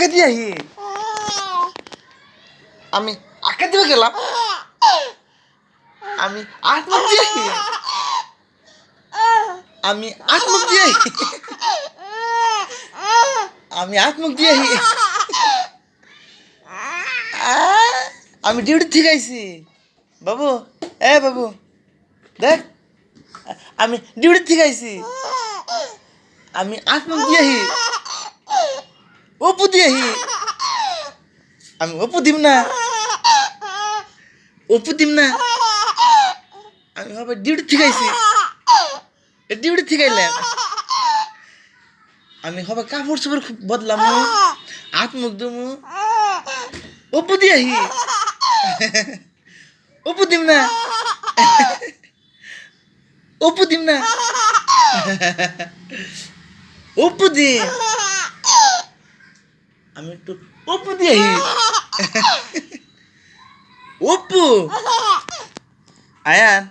আঁকা দিয়ে আহি আমি আঁকা দিয়ে গেলাম আমি আট মুখ দিয়ে আহি আমি আট মুখ দিয়ে আহি আমি আট মুখ দিয়ে আহি আমি ডিউটি থেকে আইছি বাবু বাবু দেখ আমি ডিউটি থেকে আইছি আমি আট মুখ দিয়ে আহি অপু দিয়ে আহি আমি অপু দিব না আমি আবার ডিউটি থেকে আইছি ডিউটি থেকে আইলাম আমি হবে কাপড় চোপড় বদলাম হাত মুখ দুমু অপু দিয়ে আহি অপু দিম না অপু দিম আমি একটু অপু দিয়ে আহি অপু আয়ান